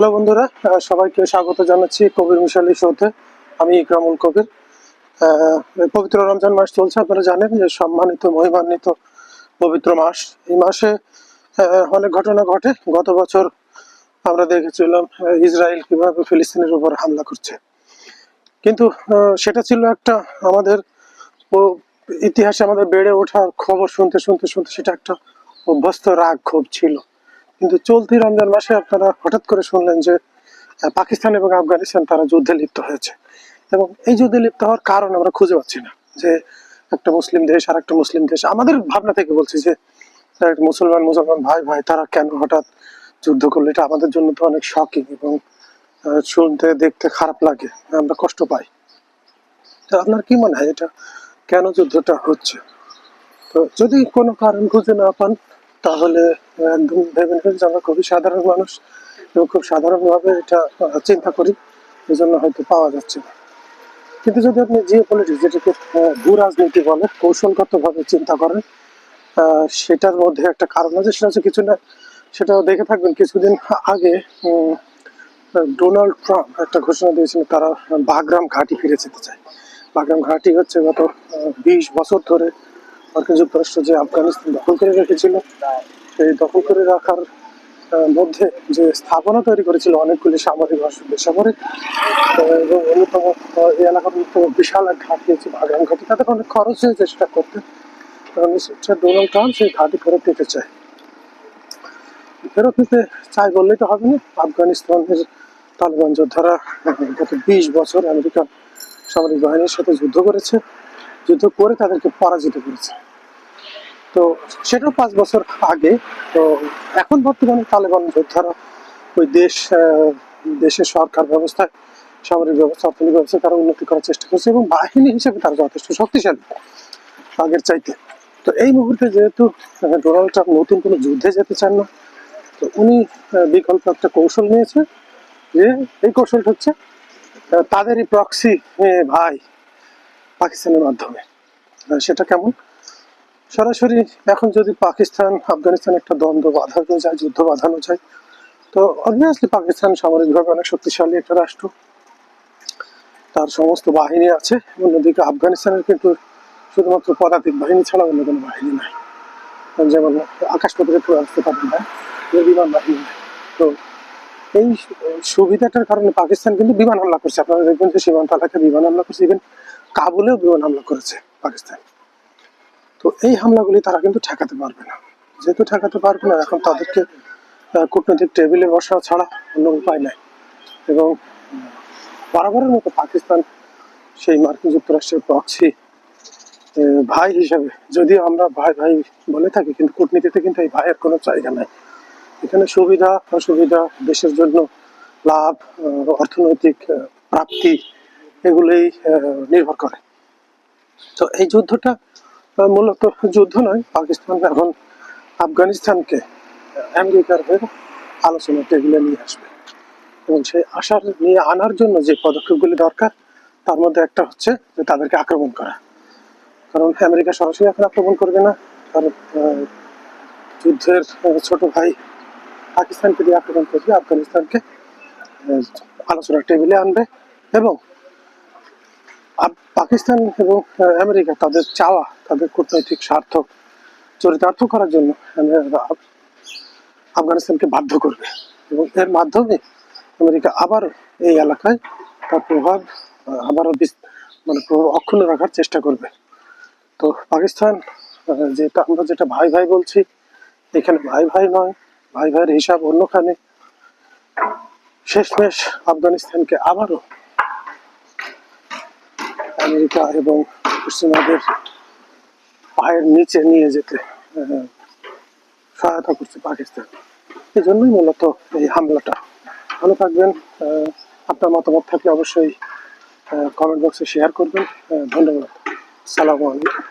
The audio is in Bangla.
হ্যালো বন্ধুরা, সবাইকে স্বাগত জানাচ্ছি কবির মিশালি শোতে। আমি ইকরামুল কবির। পবিত্র রমজান মাস চলছে, আপনারা জানেন যে সম্মানিত মহিমান্বিত পবিত্র মাস। এই মাসে অনেক ঘটনা ঘটে। গত বছর আমরা দেখেছিলাম ইসরায়েল কিভাবে ফিলিস্তিনের উপর হামলা করছে, কিন্তু সেটা ছিল একটা আমাদের ইতিহাসে আমাদের বেড়ে ওঠার খবর শুনতে শুনতে শুনতে সেটা একটা অভ্যস্ত রাগ ক্ষোভ ছিল। কিন্তু চলতি রমজান মাসে আপনারা হঠাৎ করে শুনলেন যে পাকিস্তান এবং আফগানিস্তান তারা যুদ্ধে লিপ্ত হয়েছে, এবং এই যুদ্ধে লিপ্ত হওয়ার কারণ আমরা খুঁজে পাচ্ছি না। যে একটা মুসলিম দেশ আর একটা মুসলিম দেশ, আমাদের ভাবনা থেকে বলছি যে মুসলমান মুসলমান ভাই ভাই তারা কেন হঠাৎ যুদ্ধ করলো, এটা আমাদের জন্য তো অনেক শকিং এবং শুনতে দেখতে খারাপ লাগে, আমরা কষ্ট পাই। তো আপনার কি মনে হয় এটা কেন যুদ্ধটা হচ্ছে? তো যদি কোনো কারণ খুঁজে না পান তাহলে একদম ভেবে নেবেন যে আমরা খুবই সাধারণ মানুষ এবং খুব সাধারণভাবে এটা চিন্তা করি, এই জন্য হয়তো পাওয়া যাচ্ছে না। কিন্তু যদি আপনি জিও পলিটিক্স, যেটাকে ভূ রাজনীতি বলে, কৌশলগতভাবে চিন্তা করেন, সেটার মধ্যে একটা কারণ আছে। সেটা হচ্ছে কিছু না, সেটাও দেখে থাকবেন কিছুদিন আগে ডোনাল্ড ট্রাম্প একটা ঘোষণা দিয়েছিল, তারা বাগরাম ঘাঁটি ফিরে যেতে চায়। বাগরাম ঘাঁটি হচ্ছে গত 20 বছর ধরে মার্কিন যুক্তরাষ্ট্র যে আফগানিস্তান দখল করে রেখেছিল, সেই দখল করে রাখার মধ্যে যে স্থাপনা তৈরি করেছিল অনেকগুলি সামরিক বেসামরিক, এবং অন্যতম এই এলাকার অন্যতম বিশাল এক ঘাঁটি হচ্ছে বাগরাম ঘাঁটি। তাদের অনেক খরচ হয়েছে সেটা করতে, কারণ ডোনাল্ড ট্রাম্প সেই ঘাঁটি ফেরত দিতে চায়। ফেরত নিতে চায় বললেই তো হবে না। আফগানিস্তানের তালেবান যোদ্ধারা গত 20 বছর আমেরিকান সামরিক বাহিনীর সাথে যুদ্ধ করেছে, যুদ্ধ করে তাদেরকে পরাজিত করেছে। তো সেটাও 5 বছর আগে। তো এখন বর্তমানে তালেবান যোদ্ধারা ওই দেশের সরকার ব্যবস্থায়, সামরিক ব্যবস্থা, অর্থনৈতিক ব্যবস্থা তারা উন্নতি করার চেষ্টা করছে, এবং বাহিনী হিসেবে তারা যথেষ্ট শক্তিশালী আগের চাইতে। তো এই মুহূর্তে যেহেতু ডোনাল্ড ট্রাম্প নতুন কোনো যুদ্ধে যেতে চান না, তো উনি বিকল্প একটা কৌশল নিয়েছে। যে এই কৌশলটা হচ্ছে তাদেরই প্রক্সি ভাই পাকিস্তানের মাধ্যমে। সেটা কেমন? সরাসরি এখন যদি পাকিস্তান আফগানিস্তান একটা দ্বন্দ্ব বাঁধানো যায়, যুদ্ধ বাঁধানো যায়, তো অবভিয়াসলি পাকিস্তান সামরিকভাবে অনেক শক্তিশালী একটা রাষ্ট্র, তার সমস্ত বাহিনী আছে। অন্যদিকে আফগানিস্তানের কিন্তু শুধুমাত্র পদাতিক বাহিনী ছাড়া অন্য কোনো বাহিনী নাই, যেমন আকাশ প্রতিরক্ষা ব্যবস্থা তাদের নাই, বিমান বাহিনী নাই। তো এই সুবিধাটার কারণে পাকিস্তান কিন্তু বিমান হামলা করছে। আপনারা দেখবেন যে সীমান্ত এলাকায় বিমান হামলা করছে, ইভেন কাবুলেও বিমান হামলা করেছে পাকিস্তান। তো এই হামলাগুলি তারা কিন্তু ঠেকাতে পারবে না। যেহেতু ঠেকাতে পারবে না, এখন তাদেরকে কূটনৈতিক টেবিলে বসা ছাড়া অন্য উপায় নাই। এবং বরাবরের মতো পাকিস্তান সেই মার্কিন যুক্তরাষ্ট্রের প্রক্সি ভাই হিসাবে, যদিও আমরা ভাই ভাই বলে থাকি, কিন্তু কূটনীতিতে কিন্তু এই ভাইয়ের কোনো জায়গা নাই। এখানে সুবিধা অসুবিধা, দেশের জন্য লাভ, অর্থনৈতিক প্রাপ্তি, এগুলোই নির্ভর করে। তো এই যুদ্ধটা মূলত যুদ্ধ নয়। পাকিস্তান এখন আফগানিস্তানকে আমেরিকার হয়ে আলোচনা টেবিলে নিয়ে আসবে, এবং সেই আশার নিয়ে আনার জন্য যে পদক্ষেপগুলি দরকার তার মধ্যে একটা হচ্ছে যে তাদেরকে আক্রমণ করা। কারণ আমেরিকা সরাসরি এখন আক্রমণ করবে না, কারণ যুদ্ধের ছোট ভাই পাকিস্তানকে দিয়ে আক্রমণ করবে, আফগানিস্তানকে আলোচনার টেবিলে আনবে। এবং পাকিস্তান এবং আমেরিকা তাদের চাওয়া, তাদের কূটনৈতিক স্বার্থ চরিতার্থ করার জন্য আফগানিস্তানকে বাধ্য করবে, এবং এর মাধ্যমে আমেরিকা আবারও এই এলাকায় তার প্রভাব আবারও মানে অক্ষুণ্ণ রাখার চেষ্টা করবে। তো পাকিস্তান, যেটা আমরা যেটা ভাই ভাই বলছি, এখানে ভাই ভাই নয়, ভাই ভাইয়ের হিসাব অন্যখানে। শেষমেশ আফগানিস্তানকে আবারও আমেরিকা এবং পশ্চিমাদের পায়ের নিচে নিয়ে যেতে সহায়তা করছে পাকিস্তান। এই জন্যই মূলত এই হামলাটা। ভালো থাকবেন। আপনার মতামত থাকলে অবশ্যই কমেন্ট বক্সে শেয়ার করবেন। ধন্যবাদ। আসসালামু আলাইকুম।